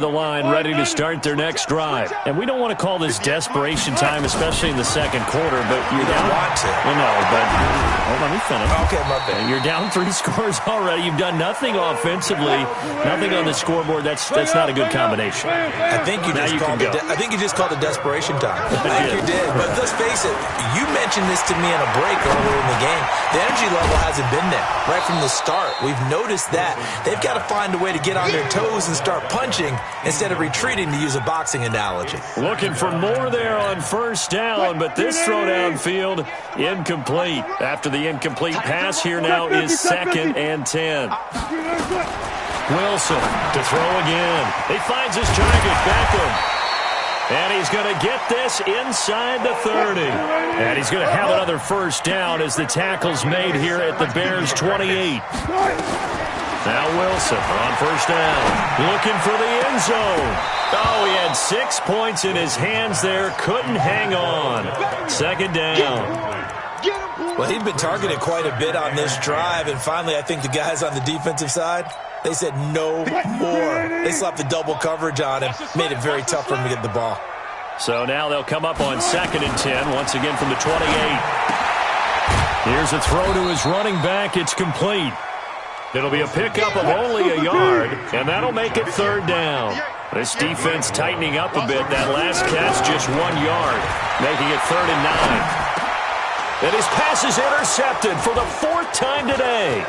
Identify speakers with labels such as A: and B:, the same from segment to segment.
A: The line ready to start their next drive. And we don't want to call this desperation time, especially in the second quarter, but you're down.
B: Want to.
A: Well, no, but let me finish.
B: Okay, my bad.
A: You're down 3 scores already. You've done nothing offensively, nothing on the scoreboard. That's not a good combination.
B: I think you just called it desperation time. I think you did. But let's face it, you mentioned this to me in a break earlier in the game. The energy level hasn't been there right from the start. We've noticed that. They've got to find a way to get on their toes and start punching instead of retreating, to use a boxing analogy.
A: Looking for more there on first down, but this throw downfield incomplete. After the incomplete pass, here now is 2nd and 10. Wilson to throw again. He finds his target, Beckham. And he's going to get this inside the 30. And he's going to have another first down as the tackle's made here at the Bears' 28. Now Wilson on first down, looking for the end zone. Oh, he had 6 points in his hands there, couldn't hang on. 2nd down.
B: Well, he'd been targeted quite a bit on this drive, and finally I think the guys on the defensive side, they said no more. They slapped the double coverage on him, made it very tough for him to get the ball.
A: So now they'll come up on 2nd and 10, once again from the 28. Here's a throw to his running back. It's complete. It'll be a pickup of only a yard, and that'll make it 3rd down. This defense tightening up a bit. That last catch just 1 yard, making it 3rd and 9. And his pass is intercepted for the 4th time today.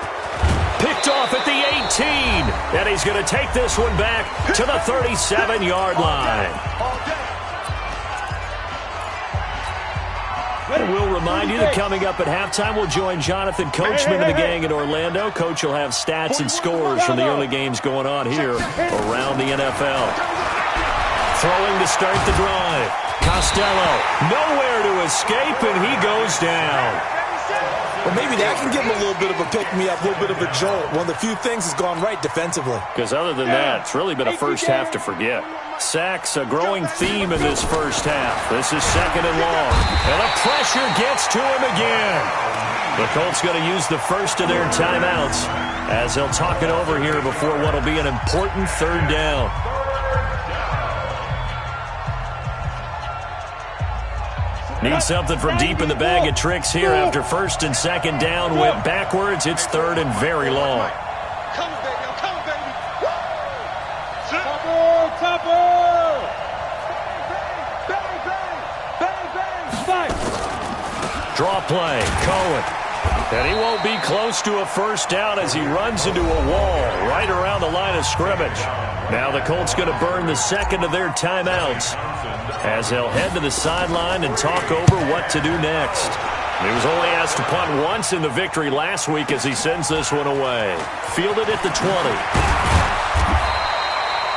A: Picked off at the 18, and he's going to take this one back to the 37-yard line. And we'll remind you that coming up at halftime, we'll join Jonathan Coachman and the gang in Orlando. Coach will have stats and scores from the early games going on here around the NFL. Throwing to start the drive. Costello, nowhere to escape, and he goes down.
B: Well, maybe that can give him a little bit of a pick-me-up, a little bit of a jolt. One of the few things has gone right defensively.
A: Because other than that, it's really been a first half to forget. Sacks, a growing theme in this first half. This is 2nd and long. And the pressure gets to him again. The Colts going to use the first of their timeouts as they'll talk it over here before what will be an important 3rd down. Need something from deep in the bag of tricks here after 1st and 2nd down. Went backwards. It's 3rd and very long. Draw play. Cohen. And he won't be close to a first down as he runs into a wall right around the line of scrimmage. Now the Colts going to burn the 2nd of their timeouts as they'll head to the sideline and talk over what to do next. He was only asked to punt once in the victory last week as he sends this one away. Fielded at the 20.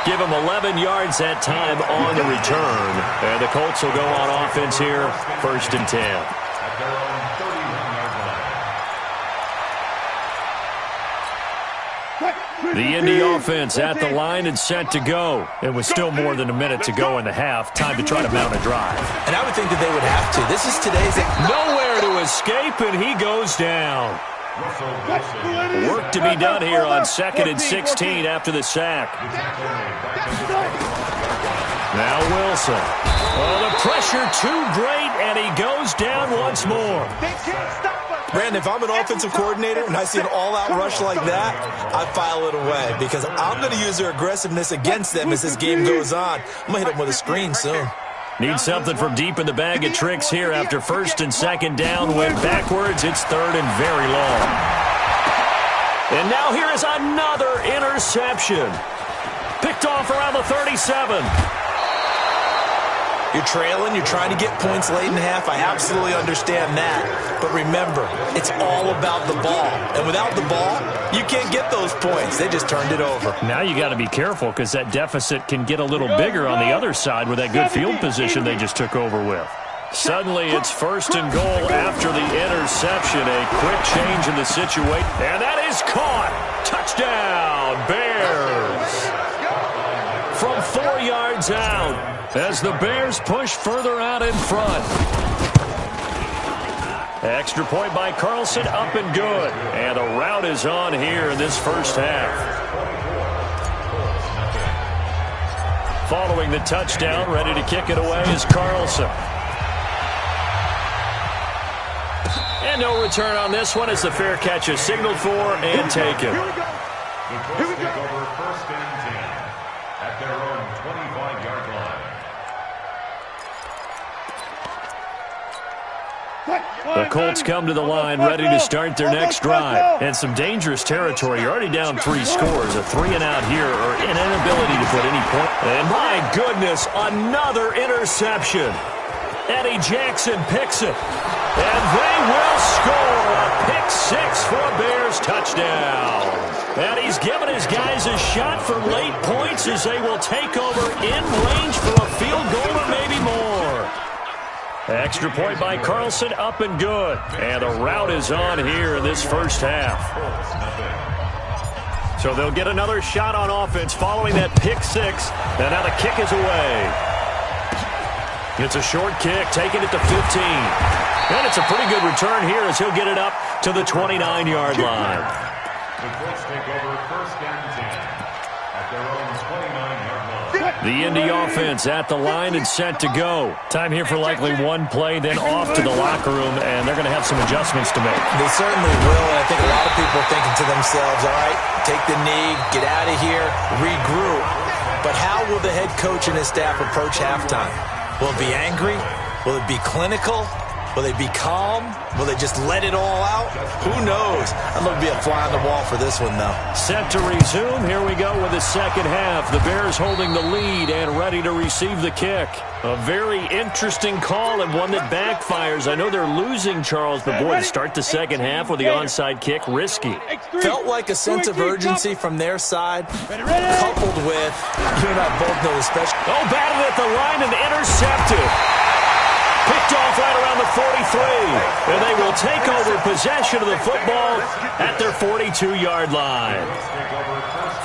A: Give him 11 yards that time on the return. And the Colts will go on offense here, 1st and 10. The Indy offense at the line and set to go. It was still more than a minute to go in the half. Time to try to mount a drive.
B: And I would think that they would have to. This is today's...
A: Nowhere to escape, and he goes down. Work to be done here on 2nd and 16 after the sack. Now Wilson. Oh, the pressure too great, and he goes down once more.
B: Brandon, if I'm an offensive coordinator and I see an all-out rush like that, I file it away because I'm going to use their aggressiveness against them as this game goes on. I'm going to hit them with a screen soon.
A: Need something from deep in the bag of tricks here after 1st and 2nd down. Went backwards. It's 3rd and very long. And now here is another interception. Picked off around the 37.
B: You're trailing, you're trying to get points late in half. I absolutely understand that. But remember, it's all about the ball. And without the ball, you can't get those points. They just turned it over.
A: Now you got to be careful because that deficit can get a little bigger on the other side with that good field position they just took over with. Suddenly it's 1st and goal after the interception. A quick change in the situation. And that is caught. Touchdown, Bears. From 4 yards out. As the Bears push further out in front. Extra point by Carlson, up and good. And the route is on here in this first half. Following the touchdown, ready to kick it away is Carlson. And no return on this one as the fair catch is signaled for and taken.
C: The Colts take over first and 10 at their own 25-yard line.
A: The Colts come to the line ready to start their next drive. And some dangerous territory. You're already down 3 scores. A 3-and-out here or an inability to put any point. And my goodness, another interception. Eddie Jackson picks it. And they will score a pick 6 for a Bears touchdown. And he's given his guys a shot for late points as they will take over in range for a field goal or maybe more. Extra point by Carlson, up and good. And the route is on here in this first half. So they'll get another shot on offense following that pick 6. And now the kick is away. It's a short kick, taking it to 15. And it's a pretty good return here as he'll get it up to the 29-yard line.
C: The Colts take over first and 10 at their own 29-yard line.
A: The Indy offense at the line and set to go. Time here for likely one play, then off to the locker room, and they're going to have some adjustments to make.
B: They certainly will, and I think a lot of people are thinking to themselves, all right, take the knee, get out of here, regroup. But how will the head coach and his staff approach halftime? Will it be angry? Will it be clinical? Will they be calm? Will they just let it all out? Who knows? I'd love to be a fly on the wall for this one, though.
A: Set to resume. Here we go with the second half. The Bears holding the lead and ready to receive the kick. A very interesting call and one that backfires. I know they're losing, Charles, but boy, to start the second half with the onside kick, risky.
B: Felt like a sense of urgency from their side, coupled with, you and I both know the special.
A: Oh, batted at the line and intercepted. Picked off right around the 43. And they will take over possession of the football at their 42-yard line.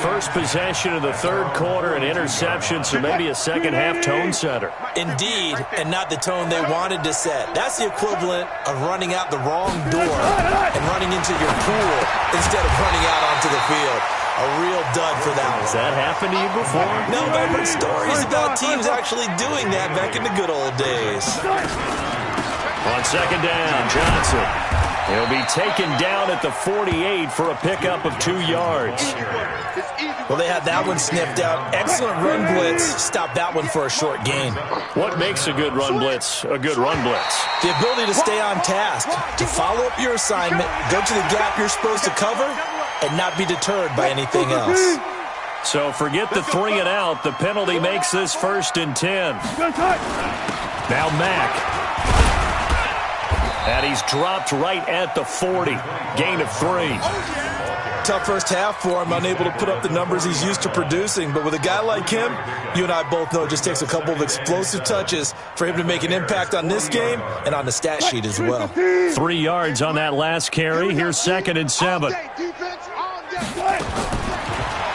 A: First possession of the third quarter, an interception, so maybe a second-half tone setter.
B: Indeed, and not the tone they wanted to set. That's the equivalent of running out the wrong door and running into your pool instead of running out onto the field. A real dud for that one.
A: Has that happened to you before?
B: No, but I've heard stories about teams actually doing that back in the good old days.
A: On second down, Johnson. He'll be taken down at the 48 for a pickup of 2 yards.
B: Well, they had that one sniffed out. Excellent run blitz. Stop that one for a short gain.
A: What makes a good run blitz a good run blitz?
B: The ability to stay on task, to follow up your assignment, go to the gap you're supposed to cover, and not be deterred by anything else.
A: So forget the 3-and-out. The penalty makes this 1st and 10. Now Mack. And he's dropped right at the 40. Gain of 3.
B: Tough first half for him, unable to put up the numbers he's used to producing. But with a guy like him, you and I both know it just takes a couple of explosive touches for him to make an impact on this game and on the stat sheet as well.
A: 3 yards on that last carry. Here's 2nd and 7.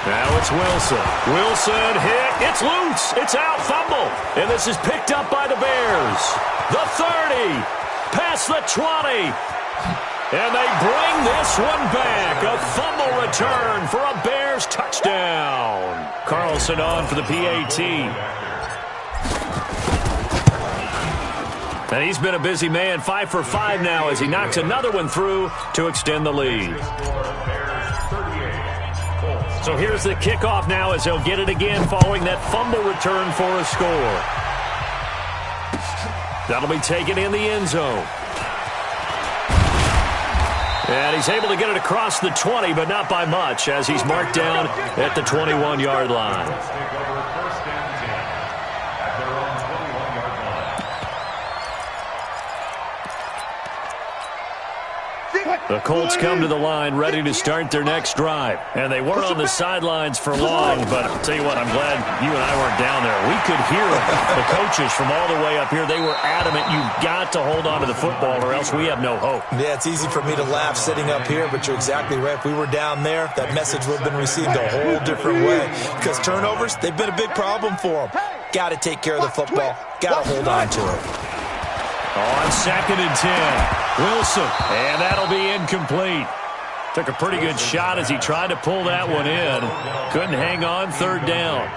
A: Now it's Wilson. Wilson hit. It's loose. It's out. Fumble. And this is picked up by the Bears. The 30. Past the 20. And they bring this one back. A fumble return for a Bears touchdown. Carlson on for the PAT. And he's been a busy man. 5 for 5 now as he knocks another one through to extend the lead. So here's the kickoff now as they'll get it again following that fumble return for a score. That'll be taken in the end zone. And he's able to get it across the 20, but not by much, as he's marked down at the 21-yard line. The Colts come to the line ready to start their next drive. And they weren't on the sidelines for long, but I'll tell you what, I'm glad you and I weren't down there. We could hear the coaches from all the way up here. They were adamant, you've got to hold on to the football or else we have no hope.
B: Yeah, it's easy for me to laugh sitting up here, but you're exactly right. If we were down there, that message would have been received a whole different way. Because turnovers, they've been a big problem for them. Got to take care of the football. Got to hold on to it.
A: On 2nd and 10. Wilson, and that'll be incomplete. Took a pretty good shot as he tried to pull that one in. Couldn't hang on 3rd down.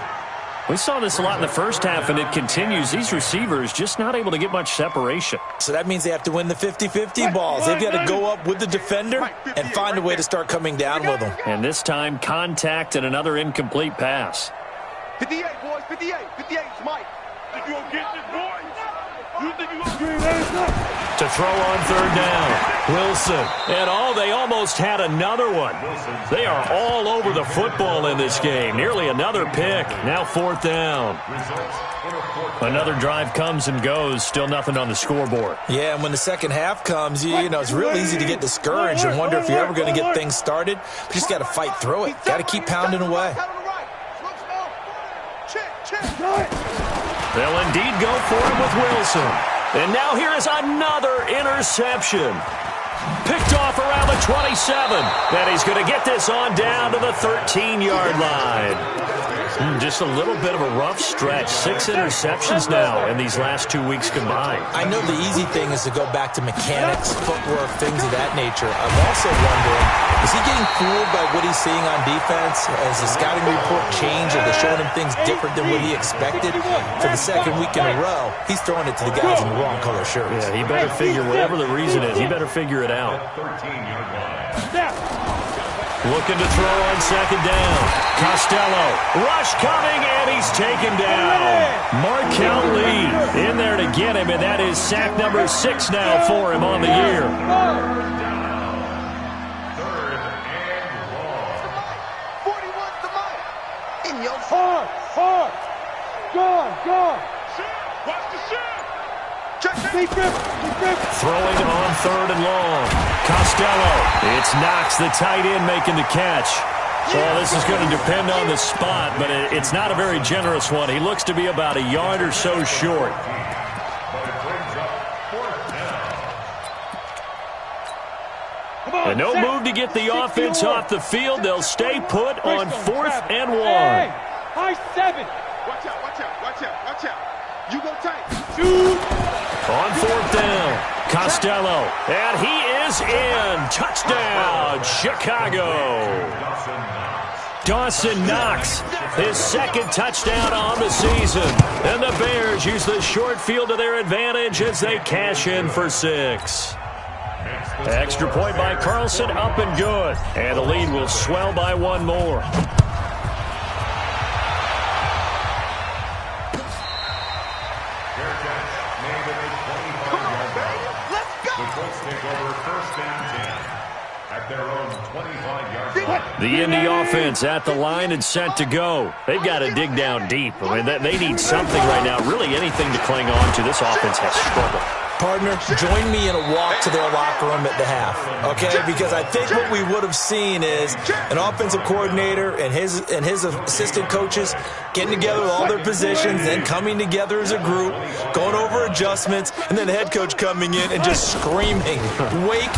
A: We saw this a lot in the first half, and it continues. These receivers just not able to get much separation.
B: So that means they have to win the 50-50 balls. They've got to go up with the defender and find a way to start coming down with them.
A: And this time, contact and another incomplete pass.
D: 58, boys, 58. 58, it's Mike. Think you gonna get this, boys? You think you gonna get this?
A: To throw on third down, Wilson. And they almost had another one. They are all over the football in this game. Nearly another pick. Now fourth down. Another drive comes and goes. Still nothing on the scoreboard.
B: Yeah, and when the second half comes, you know, it's real easy to get discouraged and wonder if you're ever going to get things started. But you just got to fight through it. Got to keep pounding away.
A: They'll indeed go for him with Wilson. And now here is another interception. Picked off around the 27. And he's going to get this on down to the 13-yard line. Just a little bit of a rough stretch. 6 interceptions now in these last 2 weeks combined.
B: I know the easy thing is to go back to mechanics, footwork, things of that nature. I'm also wondering, is he getting fooled by what he's seeing on defense? Has the scouting report changed? Are they showing him things different than what he expected? For the second week in a row, he's throwing it to the guys in the wrong color shirts.
A: Yeah, he better figure, whatever the reason is, he better figure it out. Looking to throw on second down. Costello. Rush coming, and he's taken down. Markel Lee in there to get him, and that is sack number 6 now for him on the year.
D: Third and long. 41's the mic. In your hard. Go. Watch the shot.
A: Throwing on third and long. Costello. It's Knox, the tight end, making the catch. Well, this is going to depend on the spot, but it's not a very generous one. He looks to be about a yard or so short. And no move to get the offense off the field. They'll stay put on 4th and 1.
D: High 7. Watch out. You go tight.
A: On 4th down, Costello, and he is in. Touchdown, Chicago. Dawson Knox, his second touchdown on the season. And the Bears use the short field to their advantage as they cash in for 6. Extra point by Carlson, up and good. And the lead will swell by 1 more. The Indy offense at the line and set to go. They've got to dig down deep. I mean, they need something right now, really anything to cling on to. This offense has struggled.
B: Partner, join me in a walk to their locker room at the half, okay? Because I think what we would have seen is an offensive coordinator and his assistant coaches getting together with all their positions, then coming together as a group, going over adjustments, and then the head coach coming in and just screaming, "Wake!"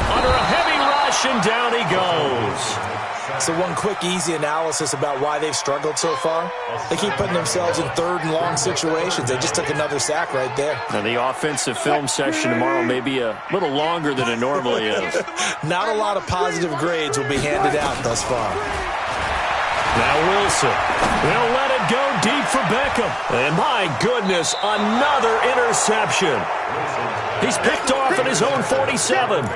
A: Under a heavy rush, and down he goes.
B: So one quick, easy analysis about why they've struggled so far. They keep putting themselves in 3rd and long situations. They just took another sack right there.
A: Now, the offensive film session tomorrow may be a little longer than it normally is.
B: Not a lot of positive grades will be handed out thus far.
A: Now Wilson. They'll let it go deep for Beckham. And my goodness, another interception. He's picked off at his own 47.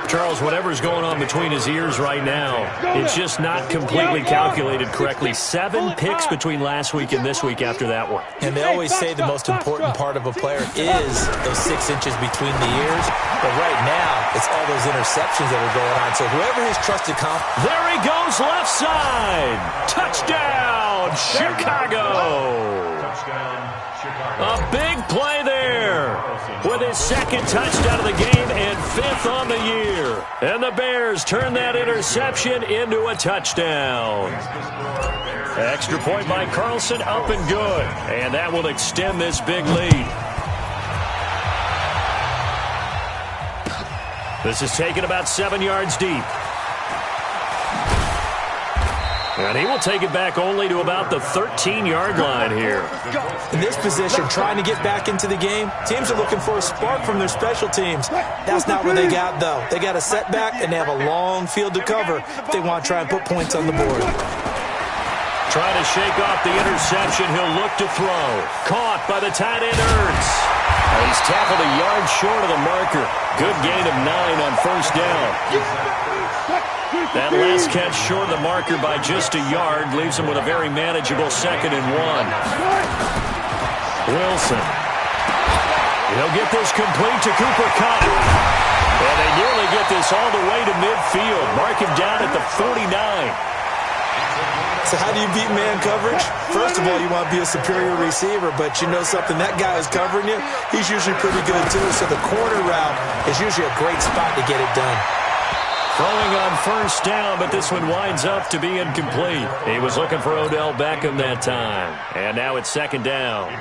A: Charles, whatever's going on between his ears right now, it's just not completely calculated correctly. 7 picks between last week and this week after that one.
B: And they always say the most important part of a player is those 6 inches between the ears. But right now, it's all those interceptions that are going on. So whoever his trusted
A: there he goes, left side. Touchdown, Chicago. A big play there with his 2nd touchdown of the game and 5th on the year. And the Bears turn that interception into a touchdown. Extra point by Carlson, up and good. And that will extend this big lead. This is taken about 7 yards deep. And he will take it back only to about the 13-yard line here.
B: In this position, trying to get back into the game, teams are looking for a spark from their special teams. That's not what they got, though. They got a setback, and they have a long field to cover if they want to try and put points on the board.
A: Trying to shake off the interception. He'll look to throw. Caught by the tight end, Ertz. He's tackled a yard short of the marker. Good gain of 9 on first down. That last catch short of the marker by just a yard leaves him with a very manageable 2nd and 1. Wilson. He'll get this complete to Cooper Kupp. And they nearly get this all the way to midfield. Mark him down at the 49.
B: So how do you beat man coverage? First of all, you want to be a superior receiver, but you know something, that guy who's covering you, he's usually pretty good too. So the corner route is usually a great spot to get it done.
A: Throwing on first down, but this one winds up to be incomplete. He was looking for Odell Beckham that time. And now it's 2nd down.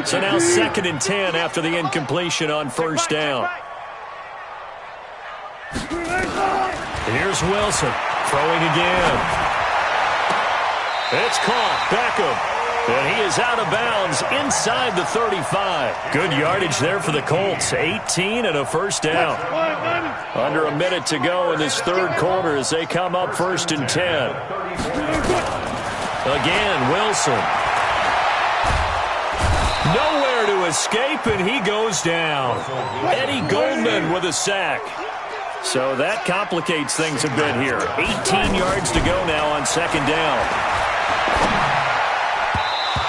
A: So now 2nd and 10 after the incompletion on first down. Here's Wilson throwing again. It's caught. Beckham. And he is out of bounds inside the 35. Good yardage there for the Colts. 18 and a first down. Under a minute to go in this third quarter as they come up 1st and 10. Again, Wilson. Nowhere to escape, and he goes down. Eddie Goldman with a sack. So that complicates things a bit here. 18 yards to go now on 2nd down.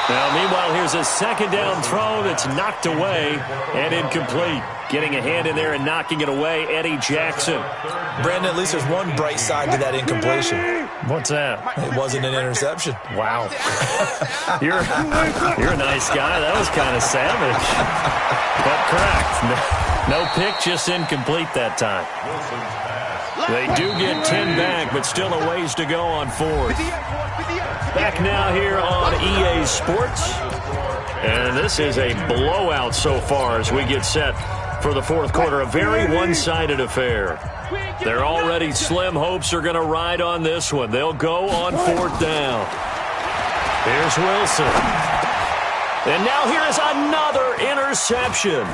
A: Now, meanwhile, here's a 2nd down throw that's knocked away and incomplete. Getting a hand in there and knocking it away, Eddie Jackson.
B: Brandon, at least there's one bright side to that incompletion.
A: What's that?
B: It wasn't an interception.
A: Wow. You're a nice guy. That was kind of savage. But correct. No pick, just incomplete that time. They do get 10 back, but still a ways to go on 4th. Back now here on EA Sports. And this is a blowout so far as we get set for the 4th quarter. A very one-sided affair. Their already slim hopes are going to ride on this one. They'll go on 4th down. Here's Wilson. And now here's another interception.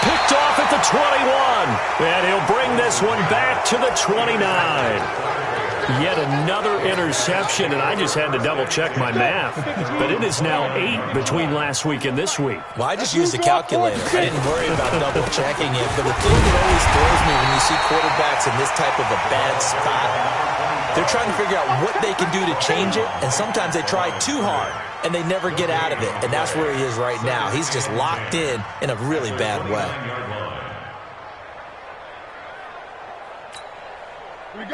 A: Picked off at the 21. And he'll bring this one back to the 29. Yet another interception, and I just had to double-check my math. But it is now 8 between last week and this week.
B: Well, I just used a calculator. I didn't worry about double-checking it. But the thing that always throws me when you see quarterbacks in this type of a bad spot, they're trying to figure out what they can do to change it, and sometimes they try too hard, and they never get out of it. And that's where he is right now. He's just locked in a really bad way.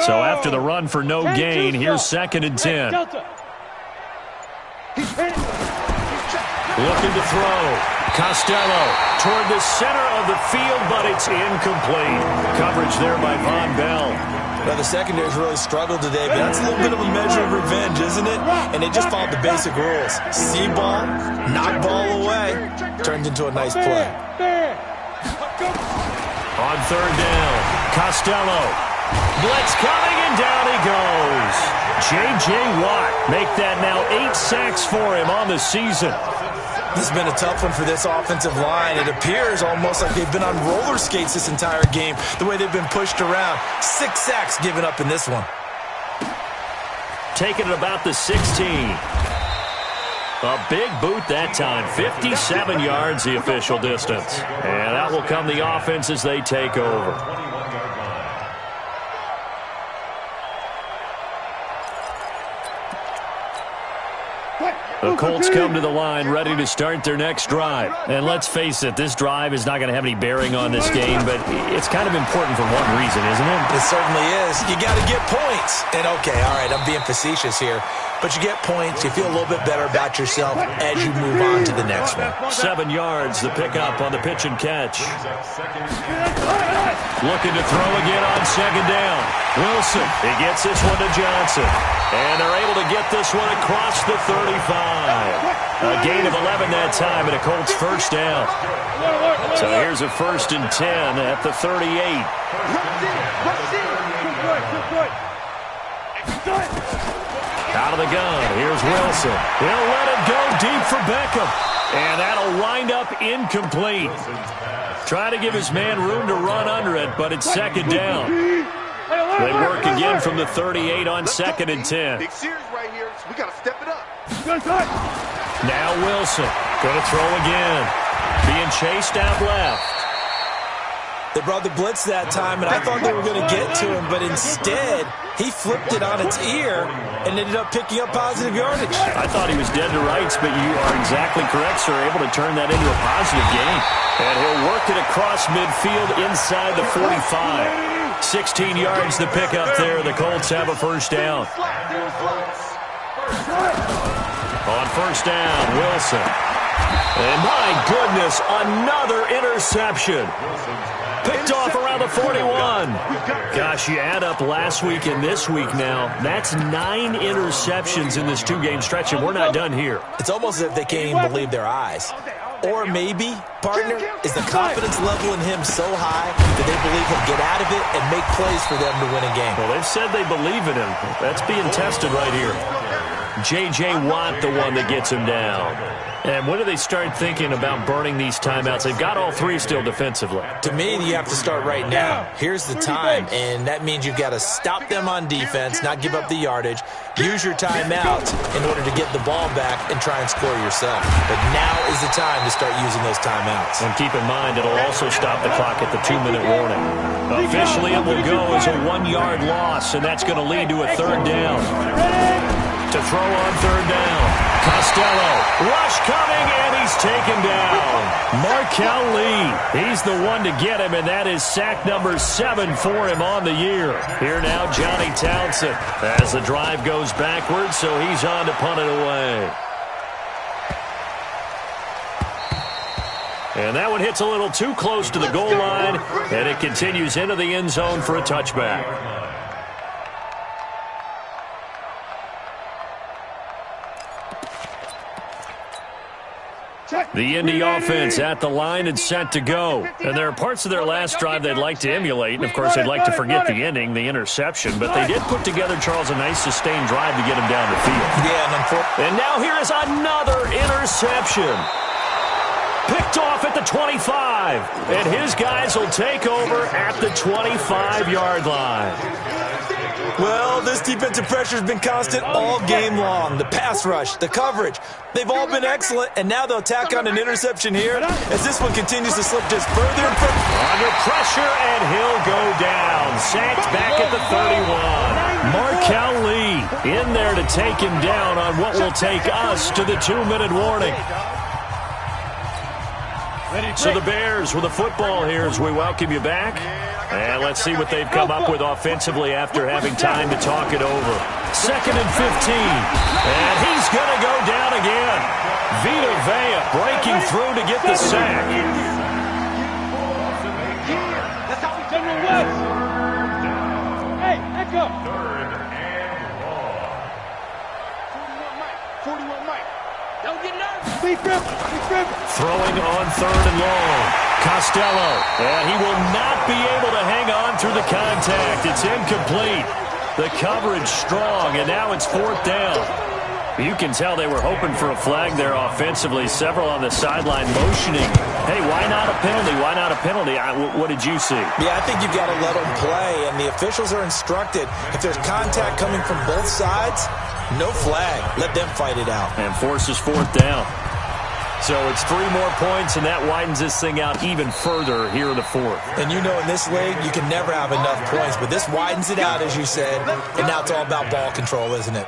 A: So after the run for no gain, here's 2nd and 10. Looking to throw. Costello toward the center of the field, but it's incomplete. Coverage there by Von Bell.
B: Now, the secondary's really struggled today, but that's a little bit of a measure of revenge, isn't it? And they just followed the basic rules. See ball, knock ball away, turns into a nice play.
A: On 3rd down, Costello. Blitz coming, and down he goes. J.J. Watt make that now 8 sacks for him on the season.
B: This has been a tough one for this offensive line. It appears almost like they've been on roller skates this entire game, the way they've been pushed around. 6 sacks given up in this one.
A: Taking it about the 16. A big boot that time. 57 yards the official distance. And that will come the offense as they take over. The Colts come to the line ready to start their next drive. And let's face it, this drive is not going to have any bearing on this game, but it's kind of important for one reason, isn't it?
B: It certainly is. You got to get points. And okay, all right, I'm being facetious here. But you get points, you feel a little bit better about yourself as you move on to the next one.
A: 7 yards, the pickup on the pitch and catch. Looking to throw again on 2nd down. Wilson, he gets this one to Johnson. And they're able to get this one across the 35. A gain of 11 that time and a Colts first down. So here's a 1st and 10 at the 38. Out of the gun, here's Wilson. He'll let it go deep for Beckham. And that'll wind up incomplete. Trying to give his man room to run under it, but it's 2nd down. They work again from the 38 on 2nd and 10.
D: Big series right here, so we got to step it up.
A: Now Wilson going to throw again. Being chased out left.
B: They brought the blitz that time, and I thought they were going to get to him, but instead, he flipped it on its ear and ended up picking up positive yardage.
A: I thought he was dead to rights, but you are exactly correct, sir. Able to turn that into a positive gain. And he'll work it across midfield inside the 45. 16 yards to pick up there. The Colts have a first down. On first down, Wilson. And my goodness, another interception. Picked off around the 41. Gosh, you add up last week and this week now. That's 9 interceptions in this 2-game stretch, and we're not done here.
B: It's almost as if they can't even believe their eyes. Or maybe, partner, is the confidence level in him so high that they believe he'll get out of it and make plays for them to win a game.
A: Well, they've said they believe in him. That's being tested right here. J.J. Watt, the one that gets him down. And when do they start thinking about burning these timeouts? They've got all 3 still defensively.
B: To me, you have to start right now. Here's the time, and that means you've got to stop them on defense, not give up the yardage, use your timeouts in order to get the ball back and try and score yourself. But now is the time to start using those timeouts.
A: And keep in mind, it'll also stop the clock at the 2-minute warning. Officially, it will go as a 1-yard loss, and that's going to lead to a 3rd down. To throw on 3rd down. Costello, rush coming, and he's taken down. Markel Lee, he's the one to get him, and that is sack number 7 for him on the year. Here now, Johnny Townsend, as the drive goes backwards, so he's on to punt it away. And that one hits a little too close to the goal line, and it continues into the end zone for a touchback. The Indy offense at the line and set to go. And there are parts of their last drive they'd like to emulate. And, of course, they'd like to forget the ending, the interception. But they did put together, Charles, a nice sustained drive to get him down the field.
B: Yeah,
A: and now here is another interception. Picked off at the 25. And his guys will take over at the 25-yard line.
B: Well, this defensive pressure has been constant all game long. The pass rush, the coverage, they've all been excellent, and now they'll tack on an interception here as this one continues to slip just further and further.
A: Under pressure, and he'll go down. Sacked back at the 31. Markel Lee in there to take him down on what will take us to the 2-minute warning. So the Bears with the football here as we welcome you back. And let's see what they've come up with offensively after having time to talk it over. 2nd and 15. And he's going to go down again. Vita Vea breaking through to get the sack.
D: That's how we generally was. Hey, echo. 41 Mike. Don't get nervous. Be crippled.
A: Throwing on 3rd and long. Costello, and he will not be able to hang on through the contact. It's incomplete. The coverage strong, and now it's 4th down. You can tell they were hoping for a flag there offensively. Several on the sideline motioning. Hey, why not a penalty? Why not a penalty? What did you see?
B: Yeah, I think you've got to let them play, and the officials are instructed. If there's contact coming from both sides, no flag. Let them fight it out.
A: And forces 4th down. So it's 3 more points, and that widens this thing out even further here in the 4th.
B: And you know in this league, you can never have enough points, but this widens it out, as you said, and now it's all about ball control, isn't it?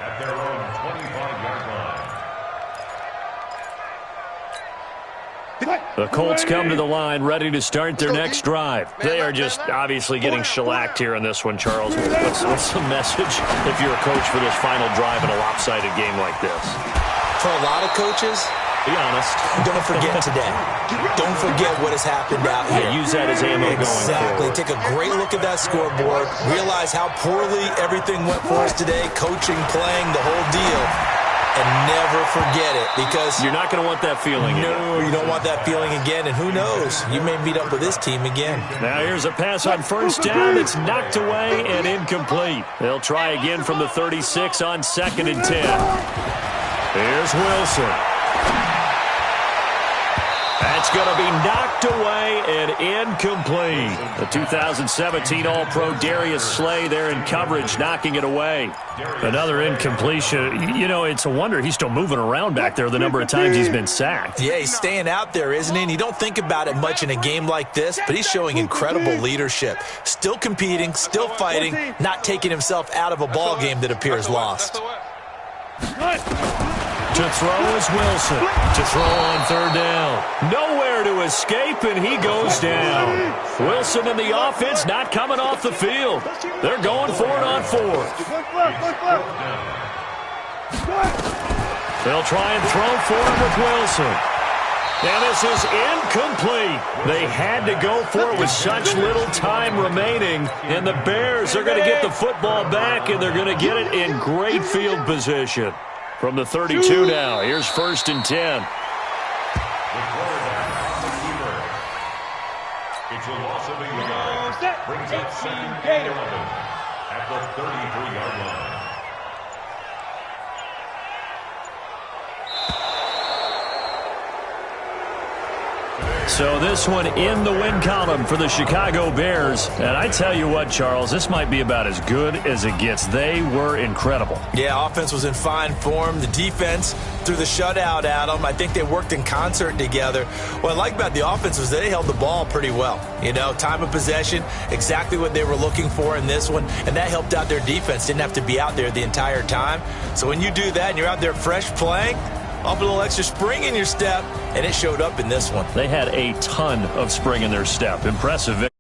A: The Colts come to the line ready to start their next drive. They are just obviously getting shellacked here in this one, Charles. What's the message if you're a coach for this final drive in a lopsided game like this?
B: For a lot of coaches,
A: be honest.
B: Don't forget today. Don't forget what has happened out here.
A: Yeah, use that as ammo going forward.
B: Exactly. Take a great look at that scoreboard. Realize how poorly everything went for us today. Coaching, playing, the whole deal. And never forget it, because
A: you're not going to want that feeling again.
B: No, you don't want that feeling again, and who knows? You may meet up with this team again.
A: Now here's a pass on 1st down. It's knocked away and incomplete. They'll try again from the 36 on 2nd and 10. Here's Wilson. That's going to be knocked away and incomplete. The 2017 All-Pro Darius Slay there in coverage, knocking it away. Another incompletion. You know, it's a wonder he's still moving around back there the number of times he's been sacked.
B: Yeah, he's staying out there, isn't he? And you don't think about it much in a game like this, but he's showing incredible leadership. Still competing, still fighting, not taking himself out of a ball game that appears lost.
A: To throw is Wilson. To throw on third down. Nowhere to escape, and he goes down. Wilson and the offense not coming off the field. They're going for it on fourth. They'll try and throw for it with Wilson. And this is incomplete. They had to go for it with such little time remaining. And the Bears are going to get the football back, and they're going to get it in great field position. From the 32 now, here's 1st and 10.
C: It's a loss of a yard. Brings up 2nd and 11 at the 33-yard line.
A: So this one in the win column for the Chicago Bears. And I tell you what, Charles, this might be about as good as it gets. They were incredible.
B: Yeah, offense was in fine form. The defense threw the shutout at them. I think they worked in concert together. What I like about the offense was they held the ball pretty well. You know, time of possession, exactly what they were looking for in this one. And that helped out their defense. Didn't have to be out there the entire time. So when you do that and you're out there fresh playing, off a little extra spring in your step, and it showed up in this one.
A: They had a ton of spring in their step. Impressive.